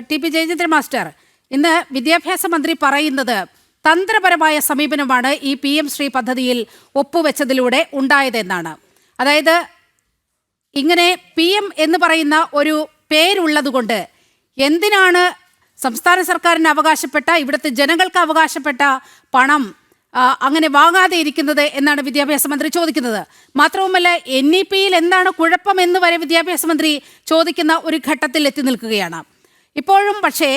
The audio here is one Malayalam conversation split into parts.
ടി പി ജയചന്ദ്രൻ മാസ്റ്റർ, ഇന്ന് വിദ്യാഭ്യാസ മന്ത്രി പറയുന്നത് തന്ത്രപരമായ സമീപനമാണ് ഈ PM ശ്രീ പദ്ധതിയിൽ ഒപ്പുവെച്ചതിലൂടെ ഉണ്ടായതെന്നാണ്. അതായത് ഇങ്ങനെ PM എന്ന് പറയുന്ന ഒരു പേരുള്ളതുകൊണ്ട് എന്തിനാണ് സംസ്ഥാന സർക്കാരിന് അവകാശപ്പെട്ട, ഇവിടുത്തെ ജനങ്ങൾക്ക് അവകാശപ്പെട്ട പണം അങ്ങനെ വാങ്ങാതെ ഇരിക്കുന്നത് എന്നാണ് വിദ്യാഭ്യാസ മന്ത്രി ചോദിക്കുന്നത്. മാത്രവുമല്ല, NEP-യിൽ എന്താണ് കുഴപ്പമെന്ന് വരെ വിദ്യാഭ്യാസ മന്ത്രി ചോദിക്കുന്ന ഒരു ഘട്ടത്തിൽ എത്തി നിൽക്കുകയാണ്. ഇപ്പോഴും പക്ഷേ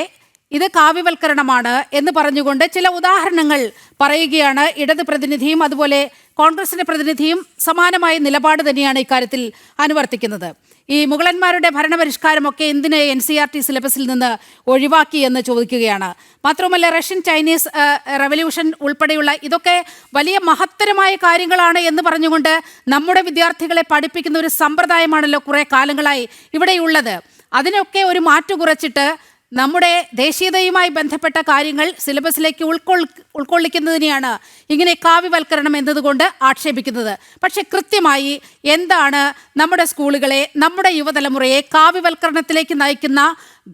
ഇത് കാവ്യവൽക്കരണമാണ് എന്ന് പറഞ്ഞുകൊണ്ട് ചില ഉദാഹരണങ്ങൾ പറയുകയാണ് ഇടത് പ്രതിനിധിയും അതുപോലെ കോൺഗ്രസിന്റെ പ്രതിനിധിയും. സമാനമായ നിലപാട് തന്നെയാണ് ഇക്കാര്യത്തിൽ അനുവർത്തിക്കുന്നത്. ഈ മുഗളന്മാരുടെ ഭരണപരിഷ്കാരമൊക്കെ എന്തിന് NCERT സിലബസിൽ നിന്ന് ഒഴിവാക്കി എന്ന് ചോദിക്കുകയാണ്. മാത്രമല്ല, റഷ്യൻ ചൈനീസ് റവല്യൂഷൻ ഉൾപ്പെടെയുള്ള ഇതൊക്കെ വലിയ മഹത്തരമായ കാര്യങ്ങളാണ് എന്ന് പറഞ്ഞുകൊണ്ട് നമ്മുടെ വിദ്യാർത്ഥികളെ പഠിപ്പിക്കുന്ന ഒരു സമ്പ്രദായമാണല്ലോ കുറേ കാലങ്ങളായി ഇവിടെയുള്ളത്. അതിനൊക്കെ ഒരു മാറ്റു കുറച്ചിട്ട് നമ്മുടെ ദേശീയതയുമായി ബന്ധപ്പെട്ട കാര്യങ്ങൾ സിലബസിലേക്ക് ഉൾക്കൊള്ളിക്കുന്നതിനെയാണ് ഇങ്ങനെ കാവ്യവൽക്കരണം എന്നതുകൊണ്ട് ആക്ഷേപിക്കുന്നത്. പക്ഷെ കൃത്യമായി എന്താണ് നമ്മുടെ സ്കൂളുകളെ, നമ്മുടെ യുവതലമുറയെ കാവ്യവൽക്കരണത്തിലേക്ക് നയിക്കുന്ന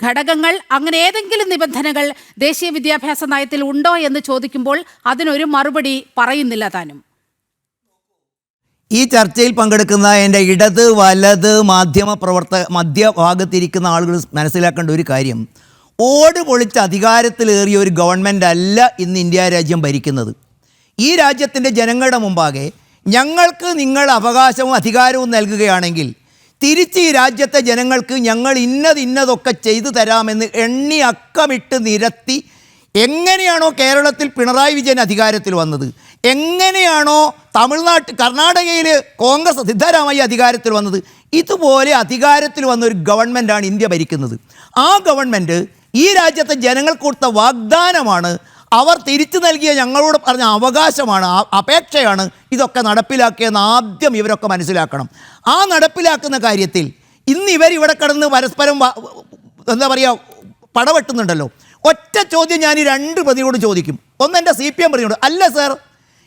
ഘടകങ്ങൾ, അങ്ങനെ ഏതെങ്കിലും നിബന്ധനകൾ ദേശീയ വിദ്യാഭ്യാസ നയത്തിൽ ഉണ്ടോ എന്ന് ചോദിക്കുമ്പോൾ അതിനൊരു മറുപടി പറയുന്നില്ല താനും. ഈ ചർച്ചയിൽ പങ്കെടുക്കുന്ന എൻ്റെ ഇടത് വലത് മധ്യഭാഗത്തിരിക്കുന്ന ആളുകൾ മനസ്സിലാക്കേണ്ട ഒരു കാര്യം, ഓട് പൊളിച്ച് അധികാരത്തിലേറിയ ഒരു ഗവൺമെൻറ് അല്ല ഇന്ന് ഇന്ത്യ രാജ്യം ഭരിക്കുന്നത്. ഈ രാജ്യത്തിൻ്റെ ജനങ്ങളുടെ മുമ്പാകെ ഞങ്ങൾക്ക് നിങ്ങൾ അവകാശവും അധികാരവും നൽകുകയാണെങ്കിൽ തിരിച്ച് ഈ രാജ്യത്തെ ജനങ്ങൾക്ക് ഞങ്ങൾ ഇന്നതൊക്കെ ചെയ്തു തരാമെന്ന് എണ്ണി അക്കമിട്ട് നിരത്തി, എങ്ങനെയാണോ കേരളത്തിൽ പിണറായി വിജയൻ അധികാരത്തിൽ വന്നത്, എങ്ങനെയാണോ കർണാടകയിൽ കോൺഗ്രസ് സിദ്ധരാമയ്യ അധികാരത്തിൽ വന്നത്, ഇതുപോലെ അധികാരത്തിൽ വന്ന ഒരു ഗവൺമെൻറ്റാണ് ഇന്ത്യ ഭരിക്കുന്നത്. ആ ഗവൺമെൻറ് ഈ രാജ്യത്തെ ജനങ്ങൾക്ക് കൊടുത്ത വാഗ്ദാനമാണ്, അവർ തിരിച്ചു നൽകിയ ഞങ്ങളോട് പറഞ്ഞ അവകാശമാണ്, അപേക്ഷയാണ് ഇതൊക്കെ നടപ്പിലാക്കിയെന്ന് ആദ്യം ഇവരൊക്കെ മനസ്സിലാക്കണം. ആ നടപ്പിലാക്കുന്ന കാര്യത്തിൽ ഇന്ന് ഇവരിവിടെ കിടന്ന് പരസ്പരം എന്താ പറയുക പടവെട്ടുന്നുണ്ടല്ലോ. ഒറ്റ ചോദ്യം ഞാൻ ഈ രണ്ട് പ്രതിയോട് ചോദിക്കും. ഒന്ന് എൻ്റെ CPM പ്രതിയോട്, അല്ല സർ,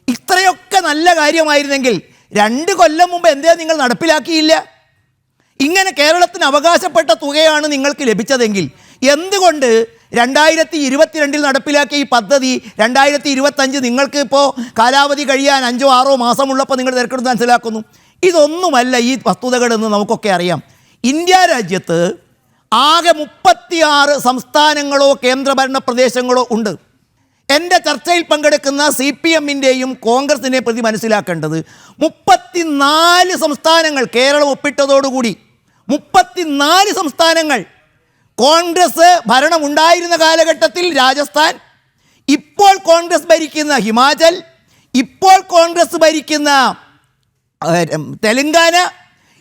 ഇത്രയൊക്കെ നല്ല കാര്യമായിരുന്നെങ്കിൽ 2 കൊല്ലം മുമ്പ് എന്തേ നിങ്ങൾ നടപ്പിലാക്കിയില്ല? ഇങ്ങനെ കേരളത്തിന് അവകാശപ്പെട്ട തുകയാണ് നിങ്ങൾക്ക് ലഭിച്ചതെങ്കിൽ എന്തുകൊണ്ട് 2022 നടപ്പിലാക്കിയ ഈ പദ്ധതി 2025 നിങ്ങൾക്ക് ഇപ്പോൾ കാലാവധി കഴിയാൻ 5-6 മാസമുള്ളപ്പോൾ നിങ്ങൾ തിരക്കെടുത്ത് മനസ്സിലാക്കുന്നു? ഇതൊന്നുമല്ല ഈ വസ്തുതകളെന്ന് നമുക്കൊക്കെ അറിയാം. ഇന്ത്യ രാജ്യത്ത് ആകെ 36 സംസ്ഥാനങ്ങളോ കേന്ദ്രഭരണ പ്രദേശങ്ങളോ ഉണ്ട്. എൻ്റെ ചർച്ചയിൽ പങ്കെടുക്കുന്ന CPM-ൻ്റെയും കോൺഗ്രസിനെ പ്രതി മനസ്സിലാക്കേണ്ടത് 34 സംസ്ഥാനങ്ങൾ കേരളം ഒപ്പിട്ടതോടുകൂടി 34 സംസ്ഥാനങ്ങൾ കോൺഗ്രസ് ഭരണമുണ്ടായിരുന്ന കാലഘട്ടത്തിൽ രാജസ്ഥാൻ, ഇപ്പോൾ കോൺഗ്രസ് ഭരിക്കുന്ന ഹിമാചൽ, ഇപ്പോൾ കോൺഗ്രസ് ഭരിക്കുന്ന തെലങ്കാന,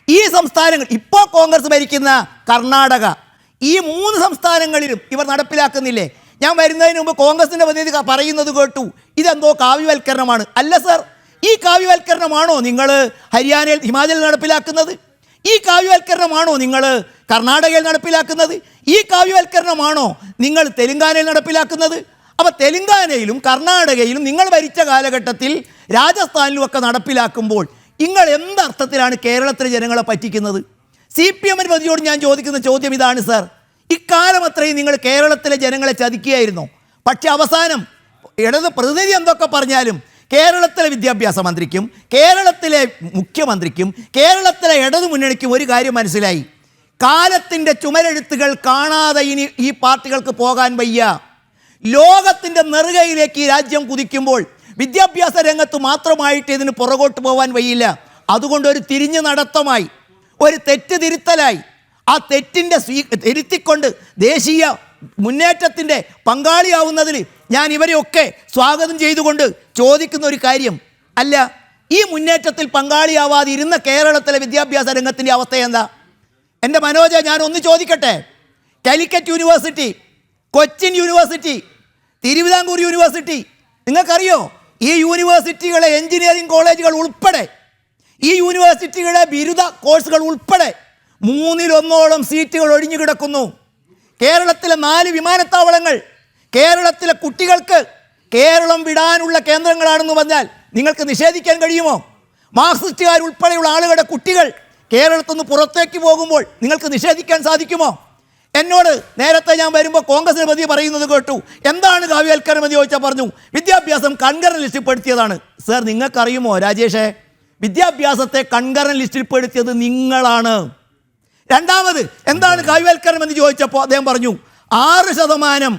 ഈ സംസ്ഥാനങ്ങൾ ഇപ്പോൾ കോൺഗ്രസ് ഭരിക്കുന്ന കർണാടക, ഈ 3 സംസ്ഥാനങ്ങളിലും ഇവർ നടപ്പിലാക്കുന്നില്ലേ? ഞാൻ വരുന്നതിന് മുമ്പ് കോൺഗ്രസിൻ്റെ പ്രതിനിധി പറയുന്നത് കേട്ടു, ഇതെന്തോ കാവ്യവൽക്കരണമാണ്. അല്ല സർ, ഈ കാവ്യവൽക്കരണമാണോ നിങ്ങൾ ഹരിയാനയിൽ ഹിമാചലിൽ നടപ്പിലാക്കുന്നത്? ഈ കാവ്യവൽക്കരണമാണോ നിങ്ങൾ കർണാടകയിൽ നടപ്പിലാക്കുന്നത്? ഈ കാവ്യവൽക്കരണമാണോ നിങ്ങൾ തെലങ്കാനയിൽ നടപ്പിലാക്കുന്നത്? അപ്പോൾ തെലങ്കാനയിലും കർണാടകയിലും നിങ്ങൾ ഭരിച്ച കാലഘട്ടത്തിൽ രാജസ്ഥാനിലും ഒക്കെ നടപ്പിലാക്കുമ്പോൾ നിങ്ങൾ എന്തർത്ഥത്തിലാണ് കേരളത്തിലെ ജനങ്ങളെ പറ്റിക്കുന്നത്? CPM-ൻ്റെ പ്രതിയോട് ഞാൻ ചോദിക്കുന്ന ചോദ്യം ഇതാണ് സർ, ഇക്കാലം അത്രയും നിങ്ങൾ കേരളത്തിലെ ജനങ്ങളെ ചതിക്കുകയായിരുന്നോ? പക്ഷെ അവസാനം ഇടത് പ്രതിനിധി എന്തൊക്കെ പറഞ്ഞാലും കേരളത്തിലെ വിദ്യാഭ്യാസ മന്ത്രിക്കും കേരളത്തിലെ മുഖ്യമന്ത്രിക്കും കേരളത്തിലെ ഇടതു മുന്നണിക്കും ഒരു കാര്യം മനസ്സിലായി, കാലത്തിൻ്റെ ചുമരെഴുത്തുകൾ കാണാതെ ഇനി ഈ പാർട്ടികൾക്ക് പോകാൻ വയ്യ. ലോകത്തിൻ്റെ നെറുകയിലേക്ക് ഈ രാജ്യം കുതിക്കുമ്പോൾ വിദ്യാഭ്യാസ രംഗത്ത് മാത്രമായിട്ട് ഇതിന് പുറകോട്ട് പോകാൻ വയ്യില്ല. അതുകൊണ്ട് ഒരു തിരിഞ്ഞു നടത്തമായി, ഒരു തെറ്റ് തിരുത്തലായി, ആ തെറ്റിൻ്റെ തിരുത്തിക്കൊണ്ട് ദേശീയ മുന്നേറ്റത്തിൻ്റെ പങ്കാളിയാവുന്നതിൽ ഞാൻ ഇവരെയൊക്കെ സ്വാഗതം ചെയ്തുകൊണ്ട് ചോദിക്കുന്ന ഒരു കാര്യം, അല്ല ഈ മുന്നേറ്റത്തിൽ പങ്കാളിയാവാതിരുന്ന കേരളത്തിലെ വിദ്യാഭ്യാസ രംഗത്തിൻ്റെ അവസ്ഥ എന്താ? എൻ്റെ മനോജ, ഞാൻ ഒന്ന് ചോദിക്കട്ടെ, Calicut university, Cochin university, Thiruvithamkoor university, നിങ്ങൾക്കറിയോ ഈ യൂണിവേഴ്സിറ്റികളെ എഞ്ചിനീയറിംഗ് കോളേജുകൾ ഉൾപ്പെടെ, ഈ യൂണിവേഴ്സിറ്റികളെ ബിരുദ കോഴ്സുകൾ ഉൾപ്പെടെ 1/3 സീറ്റുകൾ ഒഴിഞ്ഞു കിടക്കുന്നു. കേരളത്തിലെ 4 വിമാനത്താവളങ്ങൾ കേരളത്തിലെ കുട്ടികൾക്ക് കേരളം വിടാനുള്ള കേന്ദ്രങ്ങളാണെന്ന് പറഞ്ഞാൽ നിങ്ങൾക്ക് നിഷേധിക്കാൻ കഴിയുമോ? മാർക്സിസ്റ്റുകാർ ഉൾപ്പെടെയുള്ള ആളുകളുടെ കുട്ടികൾ കേരളത്തിൽ നിന്ന് പുറത്തേക്ക് പോകുമ്പോൾ നിങ്ങൾക്ക് നിഷേധിക്കാൻ സാധിക്കുമോ? എന്നോട് നേരത്തെ ഞാൻ വരുമ്പോൾ കോൺഗ്രസിനെ പറ്റി പറയുന്നത് കേട്ടു. എന്താണ് കാവ്യവൽക്കരണം എന്ന് ചോദിച്ചാൽ പറഞ്ഞു വിദ്യാഭ്യാസം കൺകറന്റ് ലിസ്റ്റിൽ പെടുത്തിയതാണ്. സർ, നിങ്ങൾക്കറിയുമോ രാജേഷേ, വിദ്യാഭ്യാസത്തെ കൺകറന്റ് ലിസ്റ്റിൽ പെടുത്തിയത് നിങ്ങളാണ്. രണ്ടാമത് എന്താണ് കാവ്യവൽക്കരണം എന്ന് ചോദിച്ചപ്പോൾ അദ്ദേഹം പറഞ്ഞു 6%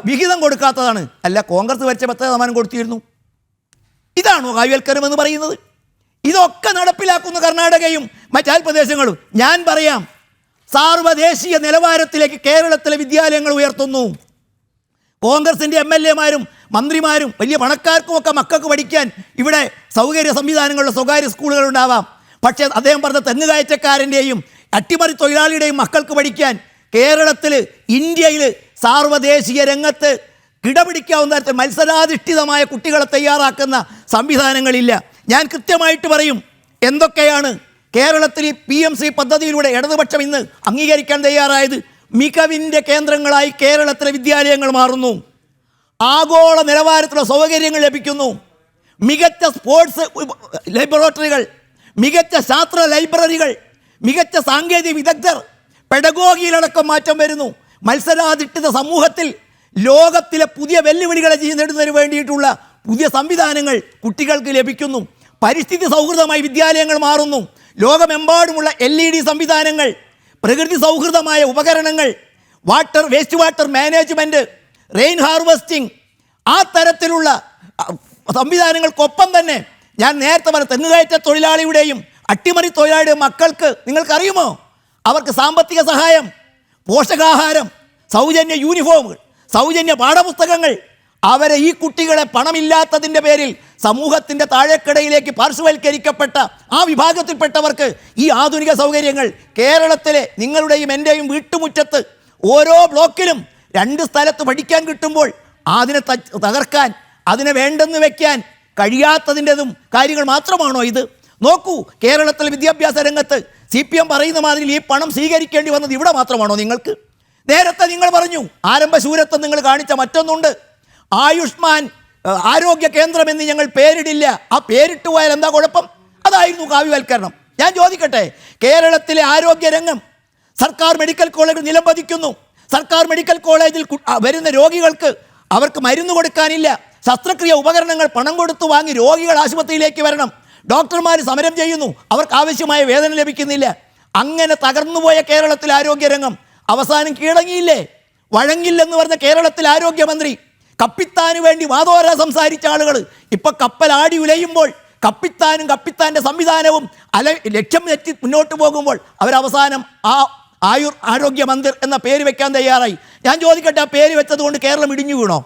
വിഹിതം കൊടുക്കാത്തതാണ്. അല്ല, കോൺഗ്രസ് വരച്ച 10% കൊടുത്തിരുന്നു. ഇതാണോ കാവ്യവൽക്കരണം എന്ന് പറയുന്നത്? ഇതൊക്കെ നടപ്പിലാക്കുന്ന കർണാടകയും മറ്റു പ്രദേശങ്ങളും. ഞാൻ പറയാം, സാർവദേശീയ നിലവാരത്തിലേക്ക് കേരളത്തിലെ വിദ്യാലയങ്ങൾ ഉയർത്തുന്നു. കോൺഗ്രസിൻ്റെ MLA മാരും മന്ത്രിമാരും വലിയ പണക്കാർക്കുമൊക്കെ മക്കൾക്ക് പഠിക്കാൻ ഇവിടെ സൗകര്യ സംവിധാനങ്ങളുള്ള സ്വകാര്യ സ്കൂളുകൾ ഉണ്ടാവാം. പക്ഷേ അദ്ദേഹം പറഞ്ഞ തെങ്ങുകയറ്റക്കാരൻ്റെയും അട്ടിമറി തൊഴിലാളിയുടെയും മക്കൾക്ക് പഠിക്കാൻ കേരളത്തിൽ, ഇന്ത്യയിൽ സാർവദേശീയ രംഗത്ത് കിടപിടിക്കാവുന്ന തരത്തിൽ മത്സരാധിഷ്ഠിതമായ കുട്ടികളെ തയ്യാറാക്കുന്ന സംവിധാനങ്ങളില്ല. ഞാൻ കൃത്യമായിട്ട് പറയും എന്തൊക്കെയാണ് കേരളത്തിൽ ഈ PMC പദ്ധതിയിലൂടെ ഇടതുപക്ഷം ഇന്ന് അംഗീകരിക്കാൻ തയ്യാറായത്. മികവിൻ്റെ കേന്ദ്രങ്ങളായി കേരളത്തിലെ വിദ്യാലയങ്ങൾ മാറുന്നു. ആഗോള നിലവാരത്തിലുള്ള സൗകര്യങ്ങൾ ലഭിക്കുന്നു. മികച്ച സ്പോർട്സ് ലബോറട്ടറികൾ, മികച്ച ശാസ്ത്ര ലൈബ്രറികൾ, മികച്ച സാങ്കേതിക വിദഗ്ധർ, പെഡഗോഗിയിലടക്കം മാറ്റം വരുന്നു. മത്സരാധിഷ്ഠിത സമൂഹത്തിൽ ലോകത്തിലെ പുതിയ വെല്ലുവിളികളെ നേടുന്നതിന് വേണ്ടിയിട്ടുള്ള പുതിയ സംവിധാനങ്ങൾ കുട്ടികൾക്ക് ലഭിക്കുന്നു. പരിസ്ഥിതി സൗഹൃദമായി വിദ്യാലയങ്ങൾ മാറുന്നു. ലോകമെമ്പാടുമുള്ള LED സംവിധാനങ്ങൾ, പ്രകൃതി സൗഹൃദമായ ഉപകരണങ്ങൾ, waste water management, rain harvesting, ആ തരത്തിലുള്ള സംവിധാനങ്ങൾക്കൊപ്പം തന്നെ ഞാൻ നേരത്തെ പറഞ്ഞ തെങ്ങുകയറ്റ തൊഴിലാളിയുടെയും അട്ടിമറി തൊഴിലാളിയുടെയും മക്കൾക്ക് നിങ്ങൾക്കറിയുമോ, അവർക്ക് സാമ്പത്തിക സഹായം, പോഷകാഹാരം, സൗജന്യ യൂണിഫോമുകൾ, സൗജന്യ പാഠപുസ്തകങ്ങൾ. അവരെ, ഈ കുട്ടികളെ പണമില്ലാത്തതിൻ്റെ പേരിൽ സമൂഹത്തിൻ്റെ താഴെക്കിടയിലേക്ക് പാർശ്വവൽക്കരിക്കപ്പെട്ട ആ വിഭാഗത്തിൽപ്പെട്ടവർക്ക് ഈ ആധുനിക സൗകര്യങ്ങൾ കേരളത്തിലെ നിങ്ങളുടെയും എൻ്റെയും വീട്ടുമുറ്റത്ത് ഓരോ ബ്ലോക്കിലും 2 സ്ഥലത്ത് പഠിക്കാൻ കിട്ടുമ്പോൾ അതിനെ തകർക്കാൻ, അതിനെ വേണ്ടെന്ന് വെക്കാൻ കഴിയാത്തതിൻ്റെതും കാര്യങ്ങൾ മാത്രമാണോ ഇത്? നോക്കൂ, കേരളത്തിലെ വിദ്യാഭ്യാസ രംഗത്ത് CPM പറയുന്ന മാതിരി ഈ പണം സ്വീകരിക്കേണ്ടി വന്നത് ഇവിടെ മാത്രമാണോ നിങ്ങൾക്ക്? നേരത്തെ നിങ്ങൾ പറഞ്ഞു ആരംഭശൂരത്വം നിങ്ങൾ കാണിച്ച മറ്റൊന്നുണ്ട്. ആയുഷ്മാൻ ആരോഗ്യ കേന്ദ്രം എന്ന് ഞങ്ങൾ പേരിടില്ല. ആ പേരിട്ട് പോയാൽ എന്താ കുഴപ്പം? അതായിരുന്നു കാവ്യവൽക്കരണം. ഞാൻ ചോദിക്കട്ടെ, കേരളത്തിലെ ആരോഗ്യരംഗം സർക്കാർ മെഡിക്കൽ കോളേജ് നിലംപതിക്കുന്നു. സർക്കാർ മെഡിക്കൽ കോളേജിൽ വരുന്ന രോഗികൾക്ക് അവർക്ക് മരുന്ന് കൊടുക്കാനില്ല. ശസ്ത്രക്രിയ ഉപകരണങ്ങൾ പണം കൊടുത്തു വാങ്ങി രോഗികൾ ആശുപത്രിയിലേക്ക് വരണം. ഡോക്ടർമാർ സമരം ചെയ്യുന്നു, അവർക്ക് ആവശ്യമായ വേതനം ലഭിക്കുന്നില്ല. അങ്ങനെ തകർന്നുപോയ കേരളത്തിലെ ആരോഗ്യരംഗം അവസാനം കീഴടങ്ങിയില്ലേ? വഴങ്ങില്ലെന്ന് പറഞ്ഞ കേരളത്തിലെ ആരോഗ്യമന്ത്രി, കപ്പിത്താന് വേണ്ടി വാതോര സംസാരിച്ച ആളുകൾ ഇപ്പം കപ്പലാടി ഉലയുമ്പോൾ കപ്പിത്താനും കപ്പിത്താൻ്റെ സംവിധാനവും ലക്ഷ്യം തെറ്റി മുന്നോട്ട് പോകുമ്പോൾ അവരവസാനം ആരോഗ്യ മന്ദിർ എന്ന പേര് വെക്കാൻ തയ്യാറായി. ഞാൻ ചോദിക്കട്ടെ, ആ പേര് വെച്ചത് കൊണ്ട് കേരളം ഇടിഞ്ഞു വീണോ?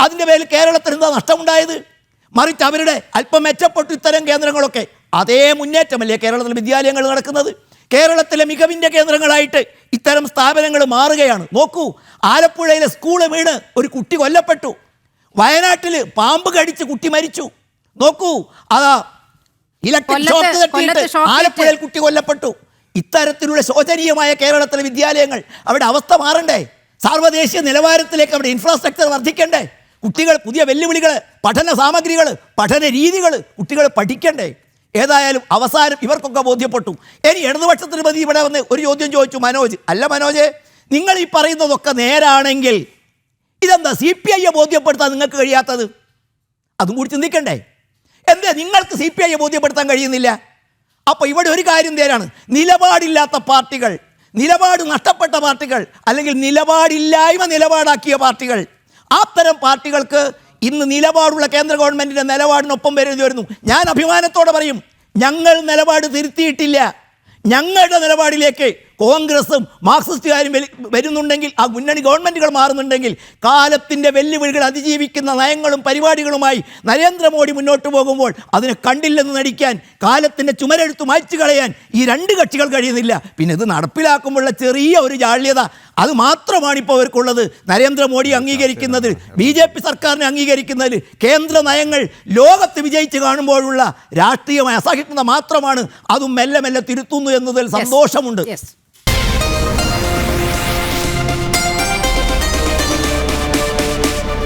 അതിൻ്റെ പേരിൽ കേരളത്തിന് എന്താ നഷ്ടമുണ്ടായത്? മറിച്ച് അവരുടെ അല്പം മെച്ചപ്പെട്ടു ഇത്തരം കേന്ദ്രങ്ങളൊക്കെ. അതേ മുന്നേറ്റമല്ലേ കേരളത്തിലെ വിദ്യാലയങ്ങൾ നടക്കുന്നത്? കേരളത്തിലെ മികവിൻ്റെ കേന്ദ്രങ്ങളായിട്ട് ഇത്തരം സ്ഥാപനങ്ങൾ മാറുകയാണ്. നോക്കൂ, ആലപ്പുഴയിലെ സ്കൂള് വീണ് ഒരു കുട്ടി കൊല്ലപ്പെട്ടു. വയനാട്ടിൽ പാമ്പ് കടിച്ച് കുട്ടി മരിച്ചു. നോക്കൂ, അതാ ഇലക്ട്രിക് ഷോക്ക് തട്ടിയിട്ട് ആലപ്പുഴയിൽ കുട്ടി കൊല്ലപ്പെട്ടു. ഇത്തരത്തിലുള്ള ശോചനീയമായ കേരളത്തിലെ വിദ്യാലയങ്ങൾ, അവിടെ അവസ്ഥ മാറണ്ടേ? സാർവദേശീയ നിലവാരത്തിലേക്ക് അവിടെ ഇൻഫ്രാസ്ട്രക്ചർ വർദ്ധിക്കണ്ടേ? കുട്ടികൾ പുതിയ വെല്ലുവിളികൾ, പഠന സാമഗ്രികൾ, പഠന രീതികൾ കുട്ടികൾ പഠിക്കണ്ടേ? ഏതായാലും അവസാനം ഇവർക്കൊക്കെ ബോധ്യപ്പെട്ടു. ഇനി ഇടതുപക്ഷത്തിന് മതി ഇവിടെ വന്ന് ഒരു ചോദ്യം ചോദിച്ചു മനോജ്. അല്ല മനോജ്, നിങ്ങൾ ഈ പറയുന്നതൊക്കെ നേരാണെങ്കിൽ ഇതെന്താ CPIയെ ബോധ്യപ്പെടുത്താൻ നിങ്ങൾക്ക് കഴിയാത്തത്? അതും കൂടി ചിന്തിക്കണ്ടേ? എന്താ നിങ്ങൾക്ക് CPIയെ ബോധ്യപ്പെടുത്താൻ കഴിയുന്നില്ല? അപ്പോൾ ഇവിടെ ഒരു കാര്യം നേരാണ്, നിലപാടില്ലാത്ത പാർട്ടികൾ, നിലപാട് നഷ്ടപ്പെട്ട പാർട്ടികൾ, അല്ലെങ്കിൽ നിലപാടാക്കിയ പാർട്ടികൾ, അത്തരം പാർട്ടികൾക്ക് ഇന്ന് നിലപാടുള്ള കേന്ദ്ര ഗവൺമെൻറ്റിൻ്റെ നിലപാടിനൊപ്പം വരുന്നു. ഞാൻ അഭിമാനത്തോടെ പറയും, ഞങ്ങൾ നിലപാട് തിരുത്തിയിട്ടില്ല. ഞങ്ങളുടെ നിലപാടിലേക്ക് കോൺഗ്രസും മാർക്സിസ്റ്റുകാരും വരുന്നുണ്ടെങ്കിൽ, ആ മുന്നണി ഗവൺമെൻറ്റുകൾ മാറുന്നുണ്ടെങ്കിൽ, കാലത്തിൻ്റെ വെല്ലുവിളികൾ അതിജീവിക്കുന്ന നയങ്ങളും പരിപാടികളുമായി നരേന്ദ്രമോദി മുന്നോട്ട് പോകുമ്പോൾ അതിനെ കണ്ടില്ലെന്ന് നടിക്കാൻ, കാലത്തിൻ്റെ ചുമരെഴുത്ത് മായ്ച്ചു കളയാൻ ഈ 2 കക്ഷികൾ കഴിയുന്നില്ല. പിന്നെ ഇത് നടപ്പിലാക്കുമ്പോഴുള്ള ചെറിയ ഒരു ജാള്യത, അത് മാത്രമാണ് ഇപ്പോൾ അവർക്കുള്ളത്. നരേന്ദ്രമോദി അംഗീകരിക്കുന്നതിൽ, BJP സർക്കാരിനെ അംഗീകരിക്കുന്നതിൽ, കേന്ദ്ര നയങ്ങൾ ലോകത്ത് വിജയിച്ച് കാണുമ്പോഴുള്ള രാഷ്ട്രീയമായ അസഹിഷ്ണുത മാത്രമാണ്. അതും മെല്ലെ മെല്ലെ തിരുത്തുന്നു എന്നതിൽ സന്തോഷമുണ്ട്.